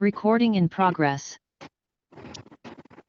Recording in progress.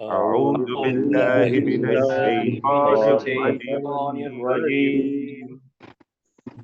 أعوذ بالله من الشيطان الرجيم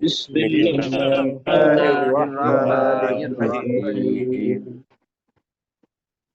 بسم الله الرحمن الرحيم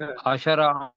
10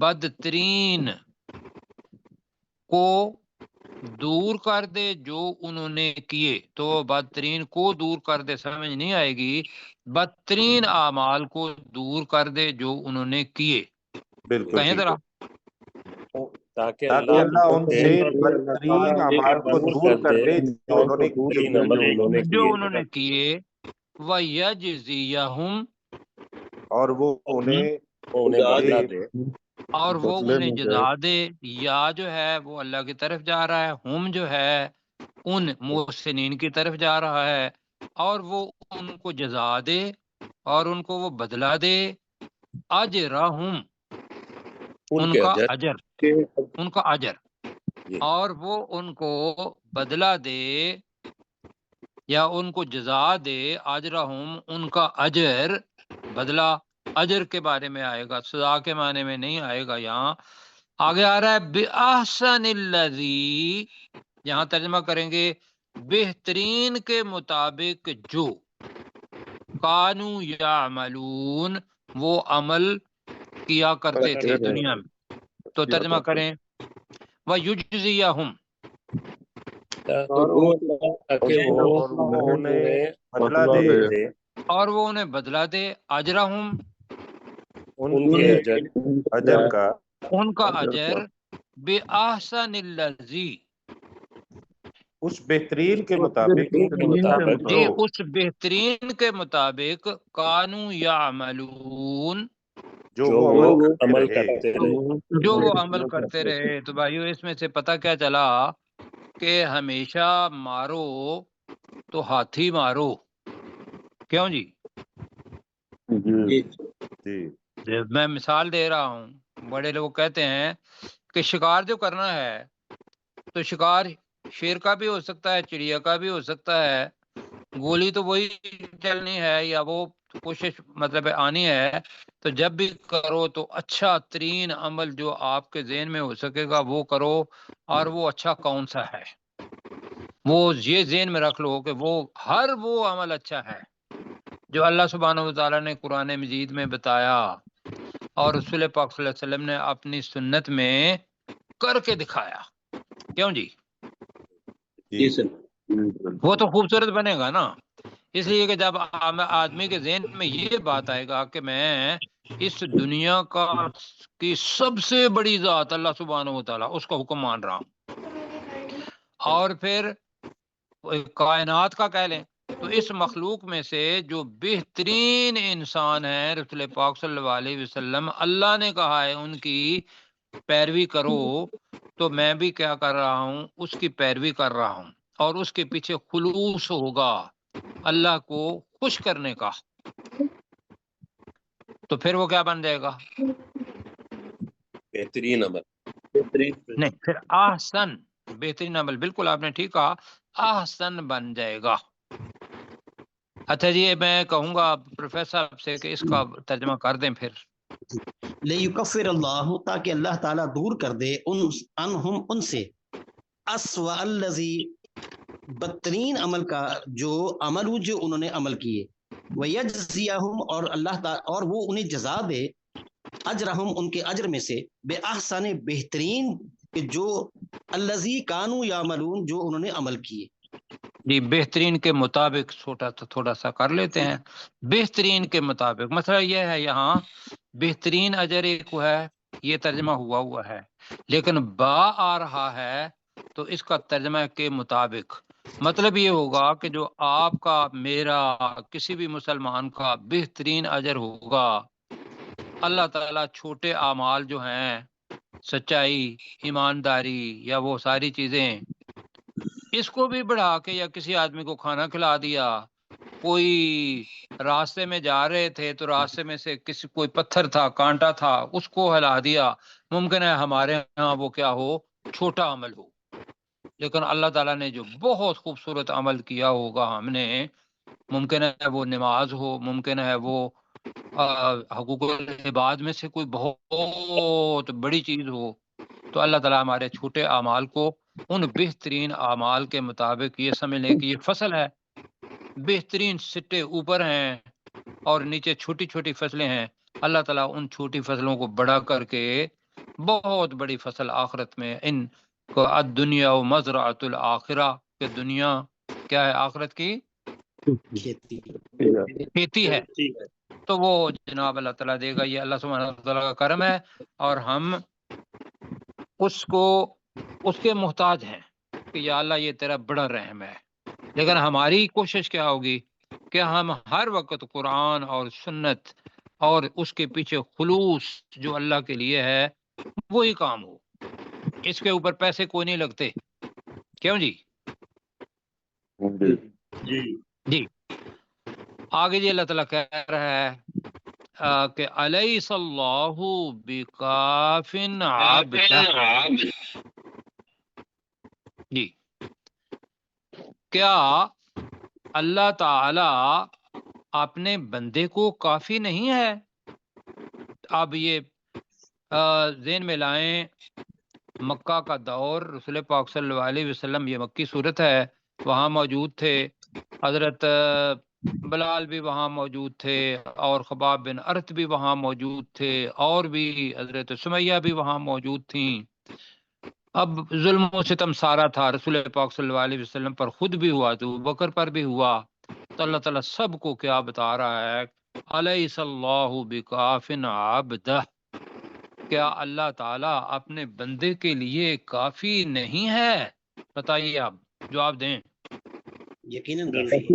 بدترین کو دور کر دے جو انہوں نے کیے. تو بدترین کو دور کر دے سمجھ نہیں آئے گی، بدترین اعمال کو دور کر دے جو انہوں نے کیے. بالکل کہیں ذرا تاکہ اللہ ان سے بدترین اعمال کو دور کر دے جو انہوں نے کیے، جو انہوں نے کیے. وَيَجْزِيَهُمْ اور وہ انہیں بدلہ دے. اور وہ انہیں جزا دے. یا جو ہے وہ اللہ کی طرف جا رہا ہے، ہم جو ہے ان محسنین کی طرف جا رہا ہے، اور وہ ان کو جزا دے اور ان کو وہ بدلہ دے. اجرہم ان کا اجر، اور وہ ان کو بدلہ دے یا ان کو جزا دے. اجرہم ان کا اجر، بدلہ اجر کے بارے میں آئے گا، سزا کے معنی میں نہیں آئے گا. یہاں آگے آ رہا ہے بِأَحْسَنِ الَّذِي، یہاں ترجمہ کریں گے بہترین کے مطابق جو، کانوا یعملون وہ عمل کیا کرتے تھے دنیا میں. تو ترجمہ کریں وَيُجْزِيَهُمْ، اور وہ انہیں بدلہ دے، اور وہ انہیں بدلہ دے. اجرہم ان کے اجر کا، ان کا اجر، بِأَحْسَنِ الَّذِي اس بہترین کے مطابق جی اس بہترین کے مطابق، کانوا یعملون جو وہ عمل کرتے جو وہ عمل کرتے رہے. تو بھائیو اس میں سے پتہ کیا چلا کہ ہمیشہ مارو تو ہاتھی مارو. کیوں جی؟ میں مثال دے رہا ہوں. بڑے لوگ کہتے ہیں کہ شکار جو کرنا ہے تو شکار شیر کا بھی ہو سکتا ہے، چڑیا کا بھی ہو سکتا ہے. گولی تو وہی چلنی ہے یا وہ کوشش مطلب آنی ہے. تو جب بھی کرو تو اچھا ترین عمل جو آپ کے ذہن میں ہو سکے گا وہ کرو. اور وہ اچھا کون سا ہے وہ یہ ذہن میں رکھ لو کہ ہر وہ عمل اچھا ہے جو اللہ سبحانہ وتعالی نے قرآن مجید میں بتایا اور رسول پاک صلی اللہ علیہ وسلم نے اپنی سنت میں کر کے دکھایا. کیوں جی؟ وہ تو خوبصورت بنے گا نا. اس لیے کہ جب آدمی کے ذہن میں یہ بات آئے گا کہ میں اس دنیا کی سب سے بڑی ذات اللہ سبحانہ وتعالی اس کا حکم مان رہا ہوں، اور پھر کائنات کا کہہ لیں تو اس مخلوق میں سے جو بہترین انسان ہے رسول پاک صلی اللہ علیہ وسلم، اللہ نے کہا ہے ان کی پیروی کرو. تو میں بھی کیا کر رہا ہوں؟ اس کی پیروی کر رہا ہوں، اور اس کے پیچھے خلوص ہوگا اللہ کو خوش کرنے کا. تو پھر وہ کیا بن جائے گا؟ بہترین عمل. نہیں، پھر احسن، بہترین عمل. بالکل آپ نے ٹھیک کہا، احسن بن جائے گا. اچھا جی، میں کہوں گا پروفیسر صاحب سے کہ اس کا ترجمہ کر دیں پھر. لیکفر اللہ، تاکہ اللہ تعالیٰ دور کر دے انہم ان سے، اسوأ الذی بدترین عمل کا جو انہوں نے عمل کیے. ویجزیہم، اور اللہ تعالیٰ اور وہ انہیں جزا دے، اجرہم ان کے اجر میں سے، بے احسن بہترین جو الذی کانوا یعملون جو انہوں نے عمل کیے. جی بہترین کے مطابق تھوڑا سا کر لیتے ہیں. بہترین کے مطابق مسئلہ یہ ہے، یہاں بہترین اجر ایک ہے، یہ ترجمہ ہوا ہے، لیکن با آ رہا ہے تو اس کا ترجمہ کے مطابق مطلب یہ ہوگا کہ جو آپ کا، میرا، کسی بھی مسلمان کا بہترین اجر ہوگا. اللہ تعالیٰ چھوٹے اعمال جو ہیں، سچائی، ایمانداری یا وہ ساری چیزیں، اس کو بھی بڑھا کے، یا کسی آدمی کو کھانا کھلا دیا، کوئی راستے میں جا رہے تھے تو راستے میں سے کوئی پتھر تھا، کانٹا تھا، اس کو ہلا دیا. ممکن ہے ہمارے ہاں وہ کیا ہو، چھوٹا عمل ہو، لیکن اللہ تعالیٰ نے جو بہت خوبصورت عمل کیا ہوگا ہم نے، ممکن ہے وہ نماز ہو، ممکن ہے وہ حقوق العباد میں سے کوئی بہت بڑی چیز ہو. تو اللہ تعالیٰ ہمارے چھوٹے اعمال کو ان بہترین اعمال کے مطابق یہ سمجھ لیں کہ یہ فصل ہے، بہترین سٹے اوپر ہیں اور نیچے چھوٹی چھوٹی فصلیں ہیں. اللہ تعالیٰ ان چھوٹی فصلوں کو بڑا کر کے بہت بڑی فصل آخرت میں، ان کو الدنیا و مزرعۃ الآخرہ، کہ دنیا کیا ہے؟ آخرت کی کھیتی کھیتی ہے۔ تو وہ جناب اللہ تعالیٰ دے گا، یہ اللہ سبحانہ تعالیٰ کا کرم ہے، اور ہم اس کو اس کے محتاج ہیں کہ یا اللہ یہ تیرا بڑا رحم ہے۔ لیکن ہماری کوشش کیا ہوگی کہ ہم ہر وقت قرآن اور سنت اور اس کے پیچھے خلوص جو اللہ کے لیے ہے وہی کام ہو، اس کے اوپر پیسے کوئی نہیں لگتے، کیوں جی؟ جی آگے جی اللہ تعالیٰ کہہ رہا ہے کہ الیس اللہ بکاف عبدہ، جی کیا اللہ تعالی اپنے بندے کو کافی نہیں ہے؟ اب یہ ذہن میں لائیں، مکہ کا دور، رسول پاک صلی اللہ علیہ وسلم، یہ مکی صورت ہے، وہاں موجود تھے، حضرت بلال بھی وہاں موجود تھے، اور خباب بن ارت بھی وہاں موجود تھے، اور بھی حضرت سمیہ بھی وہاں موجود تھیں۔ اب ظلم و ستم سارا تھا، رسول پاک صلی اللہ علیہ وسلم پر خود بھی ہوا، تو بکر پر بھی ہوا، تو اللہ تعالیٰ سب کو کیا بتا رہا ہے؟ الیس اللہ بکاف عبدہ، کیا اللہ تعالیٰ اپنے بندے کے لیے کافی نہیں ہے؟ بتائیے، آپ جواب دیں۔ یقیناً کافی ہے۔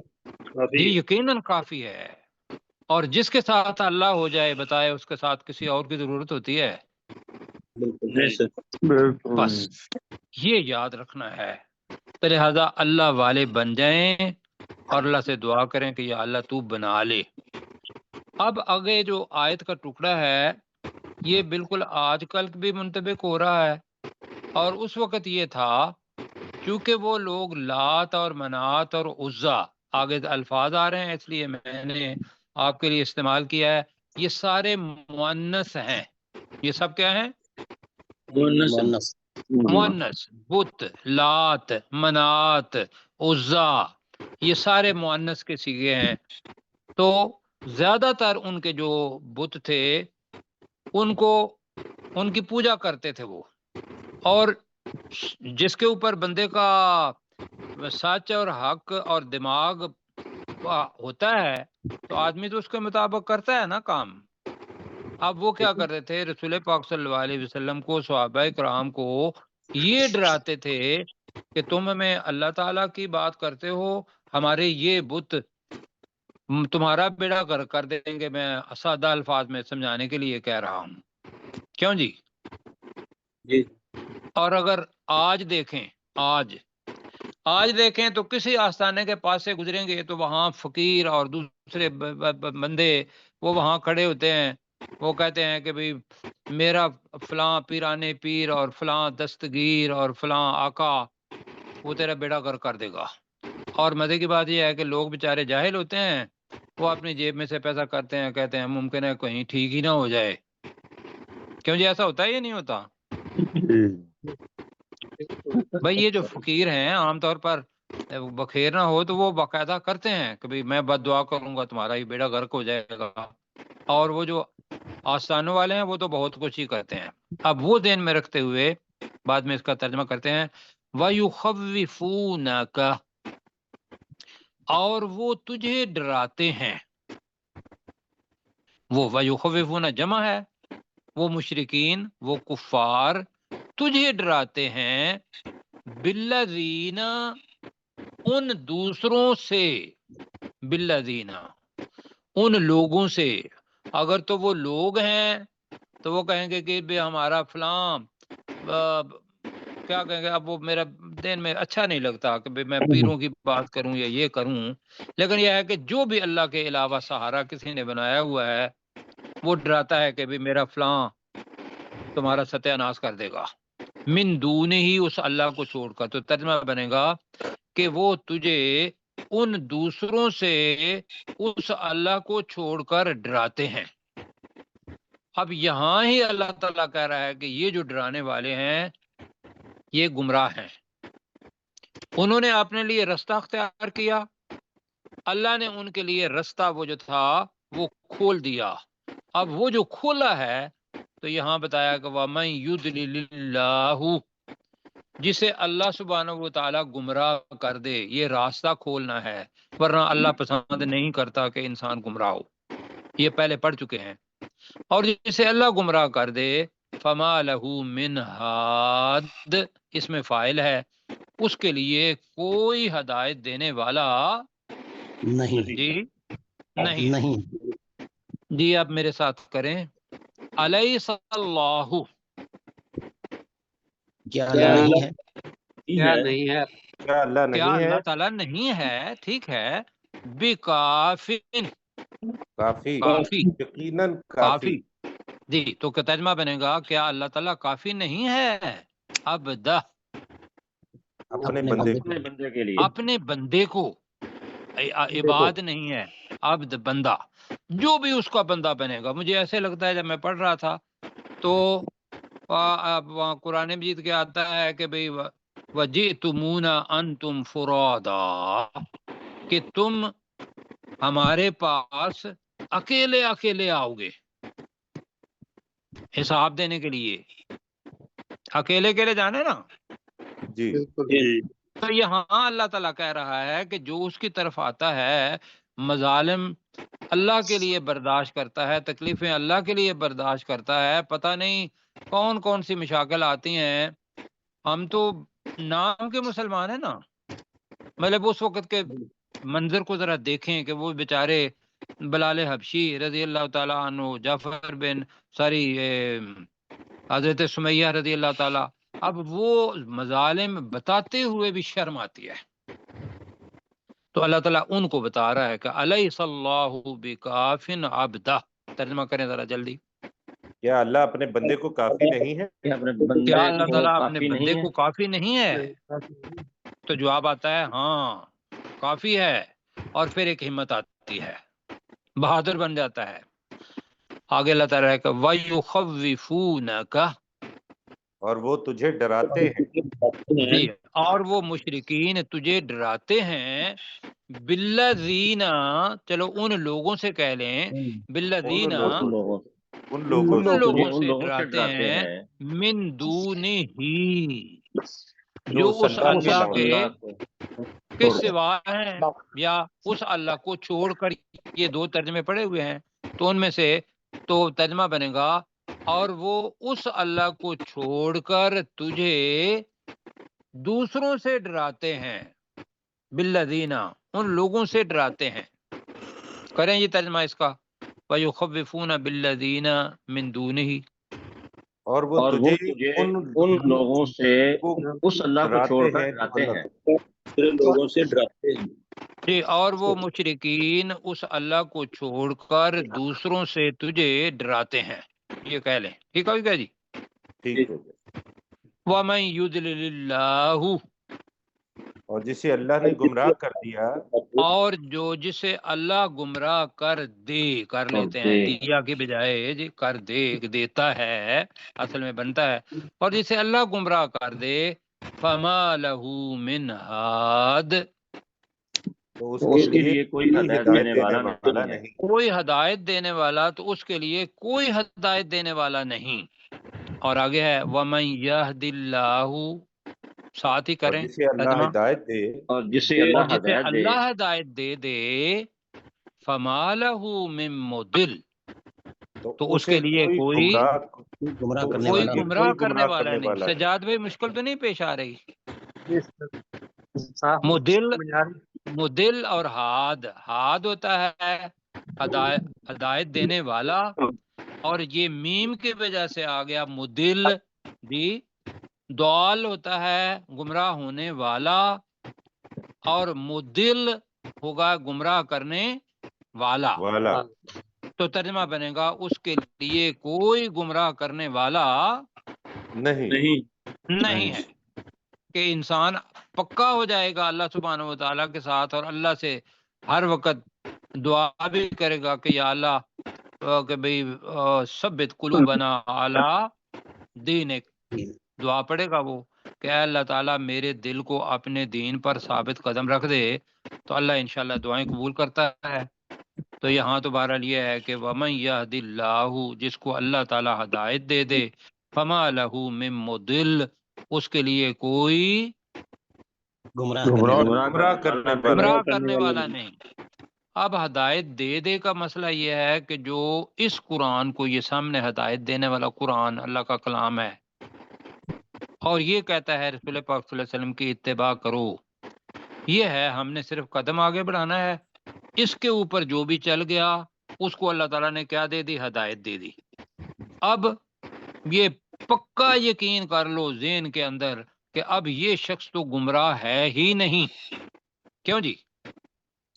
جی یقیناً کافی ہے، اور جس کے ساتھ اللہ ہو جائے، بتائے اس کے ساتھ کسی اور کی ضرورت ہوتی ہے؟ بس یہ یاد رکھنا ہے، تو لہذا اللہ والے بن جائیں اور اللہ سے دعا کریں کہ یا اللہ تو بنا لے۔ اب آگے جو آیت کا ٹکڑا ہے یہ بالکل آج کل بھی منطبق ہو رہا ہے، اور اس وقت یہ تھا کیونکہ وہ لوگ لات اور منات اور عزا، آگے الفاظ آ رہے ہیں اس لیے میں نے آپ کے لیے استعمال کیا ہے، یہ سارے مؤنث ہیں، یہ سب کیا ہیں؟ مؤنث۔ مؤنث، بت، لات، منات، عزا، یہ سارے مؤنث کے صیغے ہیں۔ تو زیادہ تر ان کے جو بت تھے ان کی پوجا کرتے تھے وہ، اور جس کے اوپر بندے کا سچ اور حق اور دماغ ہوتا ہے تو آدمی تو اس کے مطابق کرتا ہے نا کام۔ اب وہ کیا کرتے تھے؟ رسول پاک صلی اللہ علیہ وسلم کو، صحابہ کرام کو یہ ڈراتے تھے کہ تم ہمیں اللہ تعالیٰ کی بات کرتے ہو، ہمارے یہ بت تمہارا بیڑا کر دیں گے۔ میں سادہ الفاظ میں سمجھانے کے لیے کہہ رہا ہوں، کیوں جی؟ اور اگر آج دیکھیں تو کسی آستانے کے پاس سے گزریں گے تو وہاں فقیر اور دوسرے بندے وہ وہاں کھڑے ہوتے ہیں، وہ کہتے ہیں کہ بھئی میرا فلاں پیرانے پیر اور فلاں دستگیر اور فلاں آقا وہ تیرا بیڑا کر دے گا۔ اور مزے کی بات یہ ہے کہ لوگ بیچارے جاہل ہوتے ہیں، وہ اپنی جیب میں سے پیسہ کرتے ہیں، کہتے ہیں ممکن ہے کہیں ٹھیک ہی نہ ہو جائے، کیوں جی؟ ایسا ہوتا ہے یا نہیں ہوتا؟ بھائی یہ جو فقیر ہیں عام طور پر بخیر نہ ہو تو وہ باقاعدہ کرتے ہیں کہ بھئی میں بد دعا کروں گا تمہارا ہی بیڑا غرق ہو جائے گا، اور وہ جو آستانوں والے ہیں وہ تو بہت کچھ ہی کرتے ہیں۔ اب وہ ذہن میں رکھتے ہوئے بعد میں اس کا ترجمہ کرتے ہیں وَيُخَوِّفُونَكَ، اور وہ تجھے ڈراتے ہیں۔ وہ وَيُخَوِّفُونَ جمع ہے، وہ مشرکین، وہ کفار تجھے ڈراتے ہیں، بالذین، ان دوسروں سے، بالذین ان لوگوں سے۔ اگر تو وہ لوگ ہیں تو وہ کہیں گے کہ بے ہمارا فلاں کیا کہیں گے، اب وہ میرا دین میں اچھا نہیں لگتا کہ میں پیروں کی بات کروں یا یہ کروں، لیکن یہ ہے کہ جو بھی اللہ کے علاوہ سہارا کسی نے بنایا ہوا ہے وہ ڈراتا ہے کہ بھی میرا فلاں تمہارا ستیہ ناش کر دے گا، من دون ہی، اس اللہ کو چھوڑ کر۔ تو ترجمہ بنے گا کہ وہ تجھے ان دوسروں سے اس اللہ کو چھوڑ کر ڈراتے ہیں۔ اب یہاں ہی اللہ تعالیٰ کہہ رہا ہے کہ یہ جو ڈرانے والے ہیں یہ گمراہ ہیں، انہوں نے اپنے لیے رستہ اختیار کیا، اللہ نے ان کے لیے رستہ وہ جو تھا وہ کھول دیا۔ اب وہ جو کھولا ہے تو یہاں بتایا کہ وَمَن يُضْلِلِ اللَّهُ، جسے اللہ سبحانہ و تعالیٰ گمراہ کر دے، یہ راستہ کھولنا ہے، ورنہ اللہ پسند نہیں کرتا کہ انسان گمراہ ہو، یہ پہلے پڑھ چکے ہیں۔ اور جسے اللہ گمراہ کر دے فما لہو من ہاد، اس میں فاعل ہے، اس کے لیے کوئی ہدایت دینے والا نہیں جی نہیں ہے۔ نہیں جی آپ میرے ساتھ کریں، الیس اللہ، کیا نہیں ہے؟ کیا نہیں ہے؟ کیا اللہ کیا نہیں ہے اللہ تعالیٰ نہیں ہے، ٹھیک ہے، بکافن، کافی، کافی یقیناً کافی، کافی، جی تو کیا ترجمہ بنے گا، کیا اللہ تعالیٰ کافی نہیں ہے عبدہ، اپنے اپنے بندے اپنے بندے کے لیے اپنے بندے کو، عباد نہیں ہے، عبد بندہ، جو بھی اس کا بندہ بنے گا۔ مجھے ایسے لگتا ہے جب میں پڑھ رہا تھا تو وہاں قرآن مجید کے آتا ہے کہ بھئی وَجِئْتُمُونَا أَنْتُمْ فُرَادَا، کہ تم ہمارے پاس اکیلے اکیلے آؤ گے حساب دینے کے لیے، اکیلے اکیلے جانے نا۔ جی تو یہاں اللہ تعالیٰ کہہ رہا ہے کہ جو اس کی طرف آتا ہے مظالم اللہ کے لیے برداشت کرتا ہے، تکلیفیں اللہ کے لیے برداشت کرتا ہے، پتہ نہیں کون کون سی مشاکل آتی ہیں۔ ہم تو نام کے مسلمان ہیں نا، مطلب اس وقت کے منظر کو ذرا دیکھیں کہ وہ بیچارے بلال حبشی رضی اللہ تعالیٰ عنہ، جعفر بن حضرت سمیہ رضی اللہ تعالیٰ، اب وہ مظالم بتاتے ہوئے بھی شرم آتی ہے، تو اللہ تعالیٰ ان کو بتا رہا ہے کہ الیس اللہ بکافن عبدہ، ترجمہ کریں ذرا جلدی، کیا اللہ اپنے بندے کو کافی نہیں ہے؟ کہ اپنے کیا بندے اللہ کو تعالیٰ اپنے کافی بندے نہیں ہے؟ کو کافی نہیں ہے؟ تو جواب آتا ہے ہاں کافی ہے، اور پھر ایک ہمت آتی ہے، بہادر بن جاتا ہے۔ آگے اللہ تعالیٰ کہ وَيُخَوِّفُونَكَ، اور وہ تجھے ڈراتے ہیں، جی اور وہ مشرکین تجھے ڈراتے ہیں، بالذین، چلو ان لوگوں سے کہہ لیں، بالذین، ان ان لوگوں لوگوں ان سے لوگوں ان سے لوگوں سے ڈراتے ہیں، من دونہ، جو جو اس اللہ کے اللہ علاوہ کے اللہ کو سوا ہیں، یا اس اللہ کو چھوڑ کر، یہ دو ترجمے پڑے ہوئے ہیں، تو ان میں سے تو ترجمہ بنے گا اور وہ اس اللہ کو چھوڑ کر تجھے دوسروں سے ڈراتے ہیں، بالذین، ان لوگوں سے ڈراتے ہیں۔ کریں یہ ترجمہ اس کا، وَيُخَوِّفُونَ بِالَّذِينَ مِن دُونِهِ، اور وہ اور وہ تجھے تجھے ان ان لوگوں سے کو اس اللہ کو چھوڑ کر ڈراتے ڈراتے ہیں ہیں، دوسرے لوگوں سے ڈراتے ہیں۔ جی اور وہ مشرکین اس اللہ کو چھوڑ کر دوسروں سے تجھے ڈراتے ہیں، یہ کہہ لیں، ٹھیک ہے کیا جی؟ ٹھیک ہو گیا۔ وَمَن يُضْلِلِ اللَّهُ، اور جسے اللہ نے گمراہ کر دیا، اور جو جسے اللہ گمراہ کر دے، کر لیتے ہیں دیا کی بجائے جی کر دے، دیتا ہے اصل میں بنتا ہے، اور جسے اللہ گمراہ کر دے فما لہ من ہاد، تو اس تو کے اس کے لیے لیے کوئی کوئی ہدایت ہدایت دینے دینے والا والا نہیں ہے۔ نہیں۔ کوئی ہدایت دینے والا، تو اس کے لیے کوئی ہدایت دینے والا نہیں۔ اور آگے ہے وَمَن يَهْدِ اللَّهُ، ساتھ ہی اور کریں جسے اللہ ترجمہ، ہدایت دے، اور جسے اور اللہ جسے ہدایت دے اللہ ہدایت دے فما لہ من مضل، تو اس اسے کے لیے کوئی گمراہ تو کرنے اس کے والا لیے گمراہ کرنے والا کرنے نہیں۔ والا سجاد بھائی مشکل تو نہیں پیش آ رہی؟ مدل اور ہاد، ہاد ہوتا ہے ہدایت دینے والا، اور یہ میم کی وجہ سے آ گیا مدل، دی دال ہوتا ہے گمراہ ہونے والا، اور مدل ہوگا گمراہ کرنے والا، تو ترجمہ بنے گا اس کے لیے کوئی گمراہ کرنے والا نہیں۔ نہیں ہے، کہ انسان پکا ہو جائے گا اللہ سبحانہ و تعالیٰ کے ساتھ، اور اللہ سے ہر وقت دعا بھی کرے گا کہ یا اللہ کہ بھئی ثبت قلوبنا علی دینک، دعا پڑے گا وہ کہ اے اللہ تعالیٰ میرے دل کو اپنے دین پر ثابت قدم رکھ دے، تو اللہ انشاءاللہ دعائیں قبول کرتا ہے۔ تو یہاں تو بہرحال یہ ہے کہ وَمَن يَهْدِ اللَّهُ، جس کو اللہ تعالیٰ ہدایت دے دے، فَمَا لَهُ مِن مُضِلٍّ، اس کے لیے کوئی گمراہ گمراہ کرنے والا نہیں۔ اب ہدایت دے دے کا مسئلہ یہ ہے کہ جو اس قرآن کو، یہ سامنے ہدایت دینے والا قرآن اللہ کا کلام ہے، اور یہ کہتا ہے رسول پاک صلی اللہ علیہ وسلم کی اتباع کرو، یہ ہے ہم نے صرف قدم آگے بڑھانا ہے، اس کے اوپر جو بھی چل گیا اس کو اللہ تعالیٰ نے کیا دے دی؟ ہدایت دے دی۔ اب یہ پکا یقین کر لو ذہن کے اندر کہ اب یہ شخص تو گمراہ ہے ہی نہیں، کیوں جی؟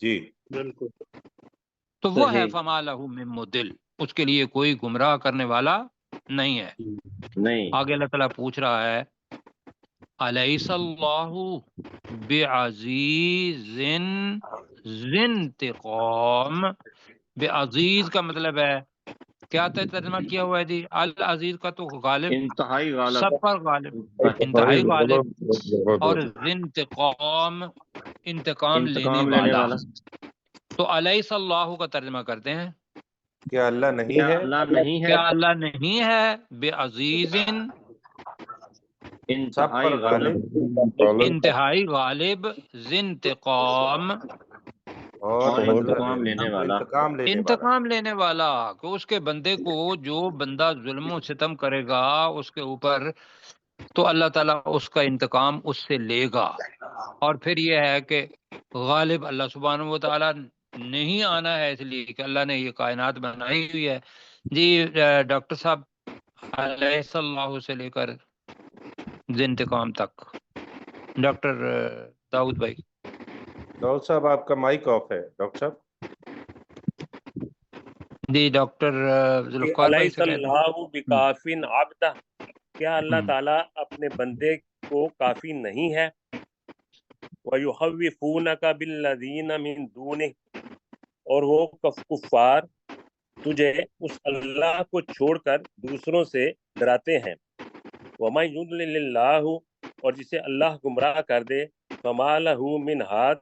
جی بالکل تو وہ ہے فما لہ من مضل، اس کے لیے کوئی گمراہ کرنے والا نہیں ہے۔ نہیں آگے اللہ تعالیٰ پوچھ رہا ہے الیس اللہ بعزیز ذی انتقام، بعزیز کا مطلب ہے کیا ترجمہ کیا ہوا ہے جی؟ العزیز کا تو غالب، انتہائی غالب، سب پر غالب، انتہائی غالب، اور ذی انتقام، انتقام لینے والا۔ تو الیس اللہ کا ترجمہ کرتے ہیں کیا اللہ نہیں کیا ہے؟ اللہ نہیں ہے کیا اللہ نہیں ہے بعزیز، سب پر انتہائی غالب انتہائی غالب، ذی انتقام، اور انتقام لینے والا، انتقام لینے والا، کہ اس کے بندے کو، جو بندہ ظلم و ستم کرے گا اس کے اوپر، تو اللہ تعالیٰ اس کا انتقام اس سے لے گا۔ اور پھر یہ ہے کہ غالب اللہ سبحانہ و تعالیٰ نہیں آنا ہے، اس لیے کہ اللہ نے یہ کائنات بنائی ہوئی ہے۔ جی ڈاکٹر صاحب، علیہ اللہ سے لے کر ذی انتقام تک، ڈاکٹر داؤد بھائی۔ ڈاکٹر صاحب آپ کا مائک آف ہے ڈاکٹر صاحب۔ جی ڈاکٹر ذوالفقار بھائی الیس سے کہتے ہیں۔ اللہ بکافٍ عبدہ، کیا اللہ تعالیٰ اپنے بندے کو کافی نہیں ہے؟ وَيُخَوِّفُونَكَ بِالَّذِينَ مِن دُونِهِ، اور وہ کفار تجھے اس اللہ کو چھوڑ کر دوسروں سے ڈراتے ہیں۔ وَمَن يُضْلِلِ اللَّهُ، اور جسے اللہ گمراہ کر دے، فَمَا لَهُ مِنْ هَادٍ،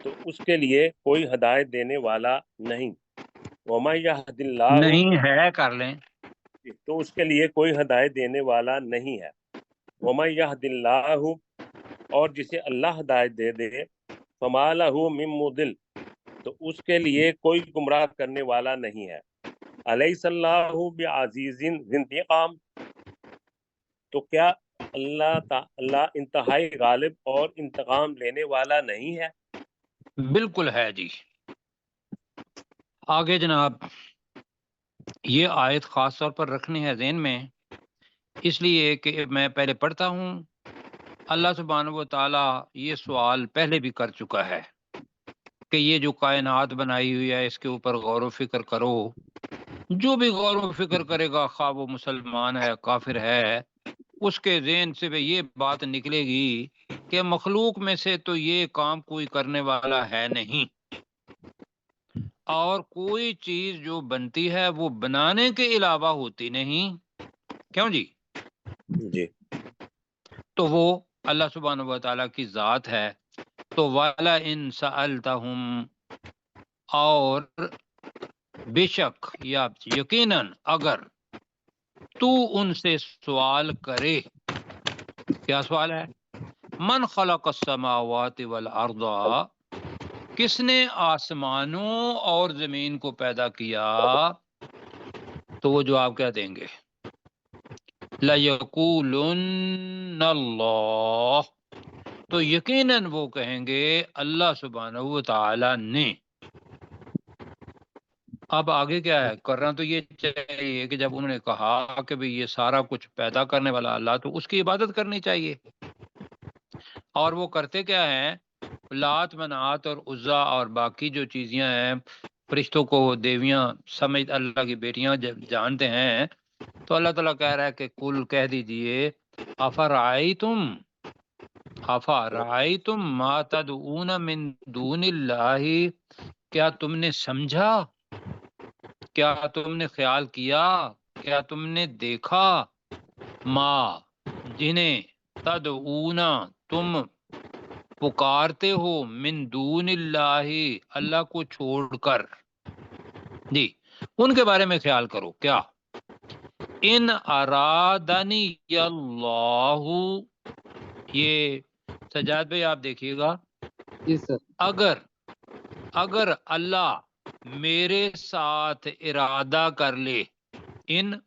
تو اس کے لیے کوئی ہدایت دینے والا نہیں۔ وَمَن يَهْدِ اللَّهُ، نہیں ہے کر لیں، تو اس کے لیے کوئی ہدایت دینے والا نہیں ہے۔ وَمَن يَهْدِ اللَّهُ، اور جسے اللہ ہدایت دے دے، فَمَا لَهُ مِن مُضِلٍّ، تو اس کے لیے کوئی گمراہ کرنے والا نہیں ہے۔ الیس اللہ بعزیز ذی انتقام، تو کیا اللہ انتہائی غالب اور انتقام لینے والا نہیں ہے؟ بالکل ہے جی۔ آگے جناب، یہ آیت خاص طور پر رکھنی ہے ذہن میں، اس لیے کہ میں پہلے پڑھتا ہوں، اللہ سبحانہ و تعالیٰ یہ سوال پہلے بھی کر چکا ہے کہ یہ جو کائنات بنائی ہوئی ہے اس کے اوپر غور و فکر کرو۔ جو بھی غور و فکر کرے گا، خواہ وہ مسلمان ہے کافر ہے، اس کے ذہن سے بھی یہ بات نکلے گی کہ مخلوق میں سے تو یہ کام کوئی کرنے والا ہے نہیں، اور کوئی چیز جو بنتی ہے وہ بنانے کے علاوہ ہوتی نہیں، کیوں جی؟ جی تو وہ اللہ سبحانہ و تعالیٰ کی ذات ہے۔ تو وَلَئِن سَأَلْتَهُمْ، اور بے شک یا یقیناً اگر تو ان سے سوال کرے، کیا سوال ہے؟ من خلق السماوات والارض، کس نے آسمانوں اور زمین کو پیدا کیا؟ تو وہ جواب کیا دیں گے؟ لَيَقُولُنَّ اللَّهُ، تو یقیناً وہ کہیں گے اللہ سبحانہ و تعالی نے۔ اب آگے کیا ہے کرنا؟ تو یہ چاہیے کہ جب انہوں نے کہا کہ بھئی یہ سارا کچھ پیدا کرنے والا اللہ، تو اس کی عبادت کرنی چاہیے۔ اور وہ کرتے کیا ہیں؟ لات منات اور عزا اور باقی جو چیزیں ہیں، فرشتوں کو دیویاں سمجھ اللہ کی بیٹیاں جانتے ہیں، تو اللہ تعالیٰ کہہ رہا ہے کہ کل کہہ دیجئے افرأیتم ما تدعون من دون اللہ، کیا تم نے سمجھا، کیا تم نے خیال کیا، کیا تم نے دیکھا، ما جنہیں، تدعون تم پکارتے ہو، من دون اللہ اللہ کو چھوڑ کر، جی ان کے بارے میں خیال کرو. کیا ان ارادنی اللہ، یہ سجاد بھائی آپ دیکھیے گا، جی سر. اگر اللہ میرے ساتھ ارادہ کر لے،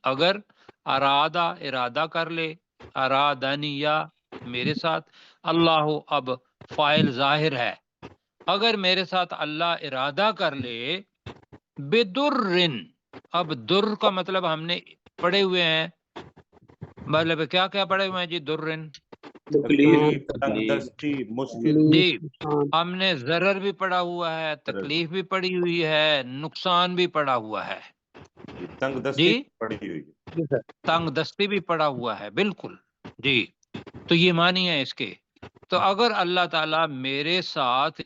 اگر ارادہ کر لے، ارادنی یا میرے ساتھ، اللہ اب فاعل ظاہر ہے، اگر میرے ساتھ اللہ ارادہ کر لے، بدرن، اب در کا مطلب ہم نے پڑھے ہوئے ہیں، مطلب کیا کیا پڑھے ہوئے ہیں جی؟ درن، تکلیف، تنگدستی، مشکل. جی ہم نے ضرر بھی پڑھا ہوا ہے، تکلیف بھی پڑھی ہوئی ہے، نقصان بھی پڑھا ہوا ہے، تنگدستی جی پڑی ہوئی. تنگ دستی بھی پڑا ہوا ہے، بالکل جی. تو یہ معنی ہے اس کے. تو اگر اللہ تعالیٰ میرے ساتھ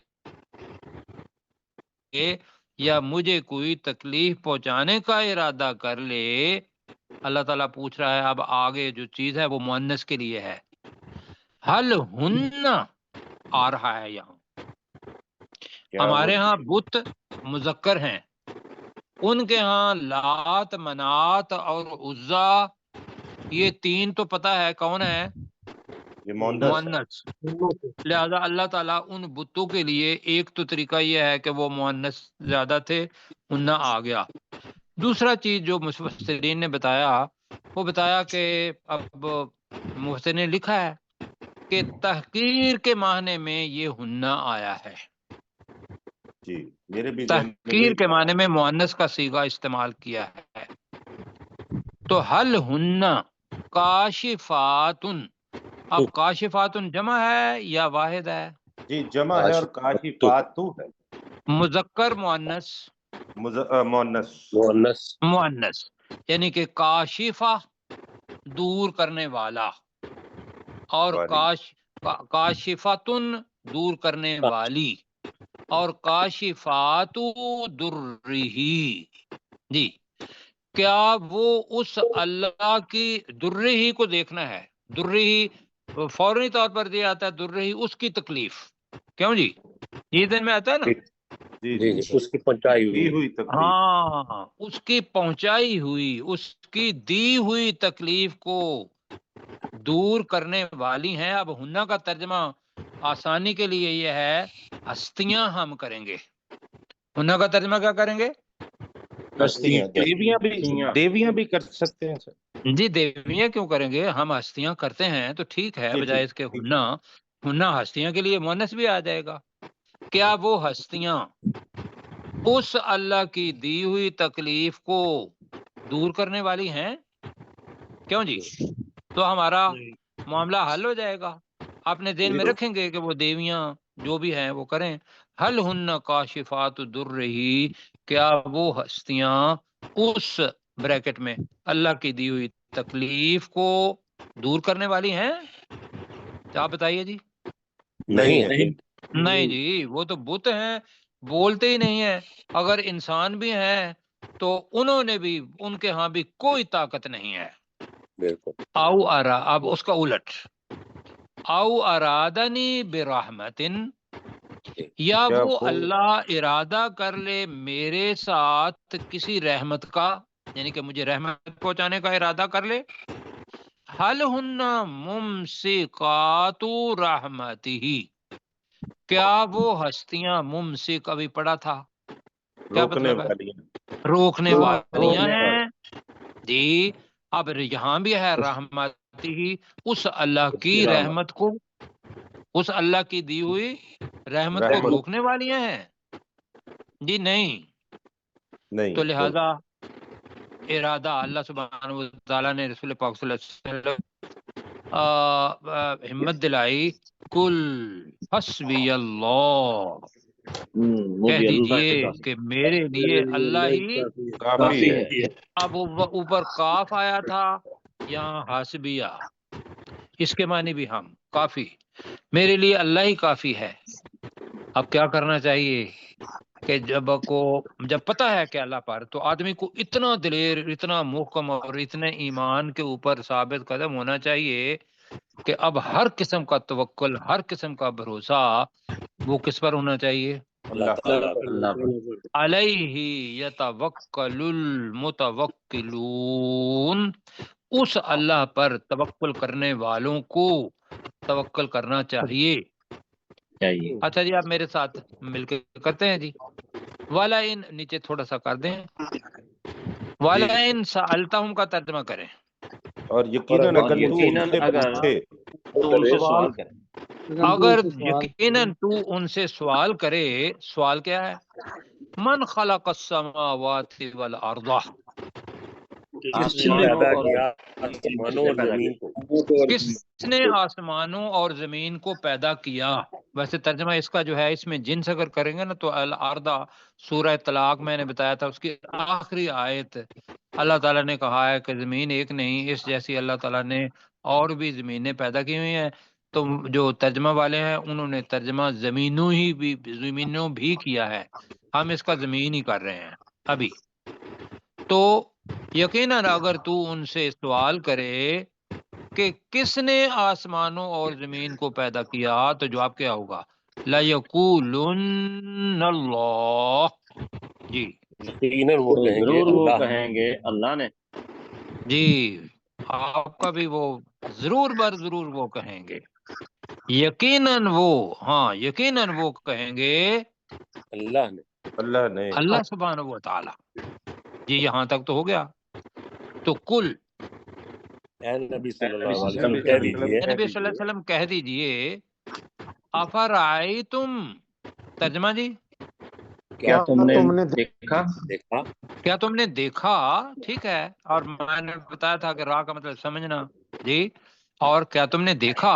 یا مجھے کوئی تکلیف پہنچانے کا ارادہ کر لے، اللہ تعالیٰ پوچھ رہا ہے، اب آگے جو چیز ہے وہ مؤنث کے لیے ہے. حل ہن آ رہا ہے یہاں. ہمارے ہاں بت مذکر ہیں، ان کے ہاں لات، منات اور عزا، یہ تین تو پتہ ہے کون ہے؟ مؤنث. لہذا اللہ تعالیٰ ان بتوں کے لیے ایک تو طریقہ یہ ہے کہ وہ مؤنث زیادہ تھے، ہن آ گیا. دوسرا چیز جو مفسرین نے بتایا، وہ بتایا کہ اب محسن نے لکھا ہے کہ تحقیر کے معنی میں یہ ہن آیا ہے. جی میرے بھی تحقیر کے معنی میں مؤنث کا صیغہ استعمال کیا ہے. تو حل ہن کاشفاتن، اب کاشفاتن جمع ہے یا واحد ہے؟ جی جمع ہے، اور کاشفات ہے مذکر مؤنث؟ مؤنث، یعنی کہ کاشفہ دور کرنے والا، اور کاشفتن دور کرنے والی، اور کاشفات درہی. جی کیا وہ اس اللہ کی درہی کو دیکھنا ہے؟ درہی فوری طور پر دیا آتا ہے، درہی اس کی تکلیف. کیوں جی؟ یہ دن میں آتا ہے نا، اس کی پہنچائی ہوئی. ہاں اس کی پہنچائی ہوئی، اس کی دی ہوئی تکلیف کو دور کرنے والی ہیں. اب ہنہ کا ترجمہ آسانی کے لیے یہ ہے ہستیاں ہم کریں گے. ہنہ کا ترجمہ کیا کریں گے؟ دیویاں بھی کر سکتے ہیں سر. جی دیویاں کیوں کریں گے، ہم ہستیاں کرتے ہیں تو ٹھیک ہے، بجائے اس کے ہنہ ہستیاں کے لیے مؤنث بھی آ جائے گا. کیا وہ ہستیاں اس اللہ کی دی ہوئی تکلیف کو دور کرنے والی ہیں؟ کیوں جی؟ تو ہمارا معاملہ حل ہو جائے گا. اپنے ذہن میں رکھیں گے کہ وہ دیویاں جو بھی ہیں وہ کریں. حل ہن کاشفات درہی، کیا وہ ہستیاں اس بریکٹ میں اللہ کی دی ہوئی تکلیف کو دور کرنے والی ہیں؟ کیا آپ بتائیے جی؟ نہیں جی، وہ تو بت ہیں، بولتے ہی نہیں ہیں. اگر انسان بھی ہیں تو انہوں نے بھی، ان کے ہاں بھی کوئی طاقت نہیں ہے. او ارا، اب اس کا الٹ، او ارادنی برحمتن، یا وہ اللہ ارادہ کر لے میرے ساتھ کسی رحمت کا، یعنی کہ مجھے رحمت پہنچانے کا ارادہ کر لے. حل ہن ممسکات رحمتہ، کیا وہ ہستیاں ممسک ابھی پڑھا تھا، کیا مطلب ہے؟ روکنے والیاں ہیں. جی اب یہاں بھی ہے رحمت ہی، اس اللہ کی رحمت کو، اس اللہ کی دی ہوئی رحمت کو روکنے والیاں ہیں. جی نہیں. تو لہذا ارادہ اللہ سبحانہ و تعالیٰ نے رسول پاک صلی اللہ علیہ وسلم ہمت دلائی، کل حسبی اللہ، کہہ دیجئے کہ میرے لیے اللہ ہی کافی ہے. اب اوپر کاف آیا تھا، یہاں حاسبیہ، اس کے معنی بھی ہم کافی، میرے لیے اللہ ہی کافی ہے. اب کیا کرنا چاہیے کہ جب پتہ ہے کہ اللہ پر، تو آدمی کو اتنا دلیر، اتنا محکم اور اتنے ایمان کے اوپر ثابت قدم ہونا چاہیے کہ اب ہر قسم کا توکل، ہر قسم کا بھروسہ وہ کس پر ہونا چاہیے؟ اللہ تعالیٰ پر علیہ یتوکلُ المتوکلون، اس اللہ پر توکل کرنے والوں کو توکل کرنا چاہیے۔ اچھا جی، آپ میرے ساتھ مل کے کرتے ہیں جی۔ وَلَئِن، نیچے تھوڑا سا کر دیں، وَلَئِن سَأَلْتَهُمْ کا ترجمہ کریں۔ اور یقیناً اگر تو ان سے پوچھے، اگر یقیناً تو ان سے سوال کرے، سوال کیا ہے؟ من خلق السماوات والارض، کس نے پیدا کیا آسمانوں اور زمین کو؟ کس نے آسمانوں اور زمین کو پیدا کیا؟ ویسے ترجمہ اس کا جو ہے، اس میں جنس اگر کریں گے نا تو الارض سورہ طلاق میں نے بتایا تھا، اس کی آخری آیت اللہ تعالیٰ نے کہا ہے کہ زمین ایک نہیں، اس جیسی اللہ تعالیٰ نے اور بھی زمینیں پیدا کی ہوئی ہیں۔ تو جو ترجمہ والے ہیں انہوں نے ترجمہ زمینوں بھی کیا ہے، ہم اس کا زمین ہی کر رہے ہیں ابھی۔ تو یقیناً اگر تو ان سے سوال کرے کہ کس نے آسمانوں اور زمین کو پیدا کیا، تو جواب کیا ہوگا؟ لَيَقُولُنَّ اللَّهُ، جی یقیناً وہ کہیں گے اللہ نے۔ جی، آپ کا بھی وہ ضرور ضرور وہ کہیں گے، یقیناً وہ، ہاں یقیناً وہ کہیں گے اللہ نے، اللہ سبحانہ و تعالی۔ جی یہاں تک تو ہو گیا۔ تو کل، اے نبی صلی اللہ علیہ وسلم کہہ دیجئے، نبی صلی اللہ علیہ وسلم کہہ دیجئے، افرائیتم، ترجمہ جی، کیا تم نے دیکھا؟ کیا تم نے دیکھا؟ ٹھیک ہے، اور میں نے بتایا تھا کہ راہ کا مطلب سمجھنا جی۔ اور کیا تم نے دیکھا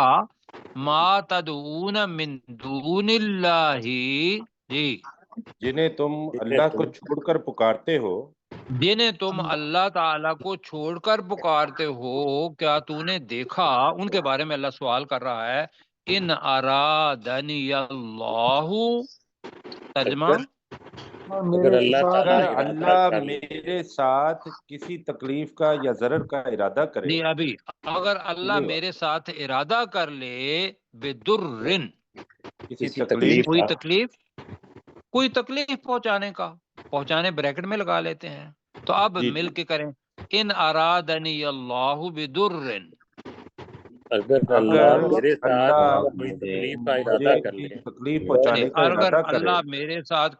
ما تدعون من دون اللہ، جی جنہیں تم اللہ کو چھوڑ کر پکارتے ہو، جنہیں تم اللہ تعالیٰ کو چھوڑ کر پکارتے ہو، کیا تو نے دیکھا؟ ان کے بارے میں اللہ سوال کر رہا ہے۔ ان ارادنی اللہ، ترجمہ اگر اللہ میرے ساتھ کسی تکلیف کا یا ضرر کا ارادہ کرے، جی ابھی اگر اللہ میرے ساتھ ارادہ کر لے، بدرن، کسی تکلیف کوئی تکلیف پہنچانے بریکٹ میں لگا لیتے ہیں، تو اب مل کے کریں، ان ارادنی اللہ بدرن، اگر اللہ میرے ساتھ کوئی تکلیف کا ارادہ کر لے، تکلیف پہنچانے کا اگر ارادہ کرے، اللہ میرے ساتھ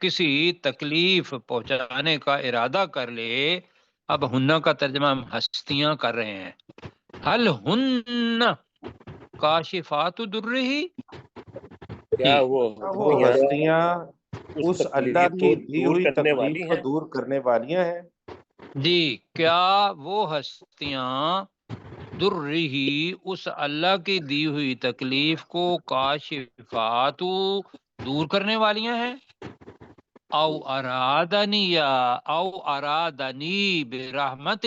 کسی تکلیف پہنچانے کا ارادہ کر لے، اب ہنہ کا ترجمہ ہم ہستیاں کر رہے ہیں، حل ہن کاشفات درہ، کیا وہ ہستیاں اس اللہ کی دی ہوئی کرنے تکلیف والی کو ہیں؟ دور کرنے والیاں ہیں؟ جی، کیا وہ ہستیاں درہی، اس اللہ کی دی ہوئی تکلیف کو کاشفات دور کرنے والیاں ہیں؟ او ارادنی برحمت،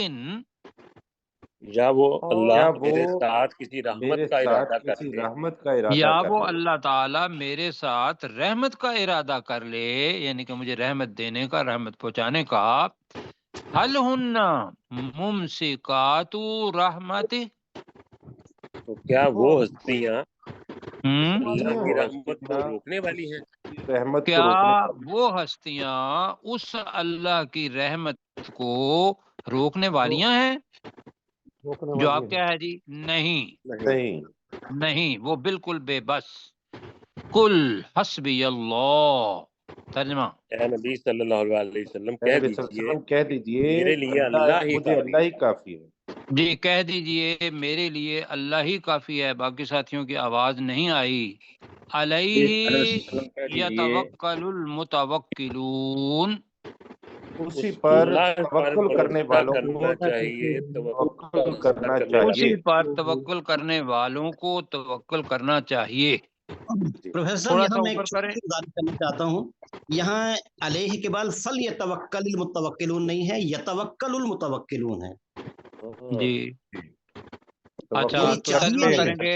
یا وہ اللہ میرے ساتھ کسی رحمت کا ارادہ کر لے، یا وہ اللہ تعالی میرے ساتھ رحمت کا ارادہ کر لے، یعنی کہ مجھے رحمت دینے کا، رحمت پہنچانے کا، حل ہن ممسکات رحمت، تو کیا وہ ہستیاں اللہ کی رحمت کو روکنے والی ہیں؟ کیا وہ ہستیاں اس اللہ کی رحمت کو روکنے والیاں ہیں؟ جواب کیا ہے جی؟ نہیں، وہ بالکل بے بس۔ کل حسبی اللہ، ترجمہ اے نبی صلی اللہ علیہ وسلم کہہ دیجئے میرے لیے اللہ ہی کافی ہے۔ جی کہہ دیجئے میرے لیے اللہ ہی کافی ہے۔ باقی ساتھیوں کی آواز نہیں آئی۔ علیہ یتوکل المتوکلون، اسی پر توکل کرنے والوں کو چاہیے، توکل کرنا چاہیے۔ اسی پر توکل کرنے والوں کو توکل کرنا چاہیے۔ پروفیسر یہاں میں ایک گزارش کرنا چاہتا ہوں، یہاں علیہ کے بعد فل یتوکل المتوکلون نہیں ہے، یتوکل المتوکلون ہے جی۔ اچھا تو ترجمہ کریں گے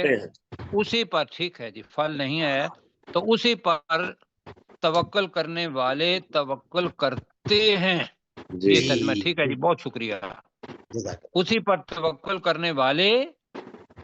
اسی پر، ٹھیک ہے جی، فل نہیں ہے تو اسی پر توکل کرنے والے توکل کرتے ہیں، یہ ترجمہ ٹھیک ہے جی، بہت شکریہ۔ اسی پر توکل کرنے والے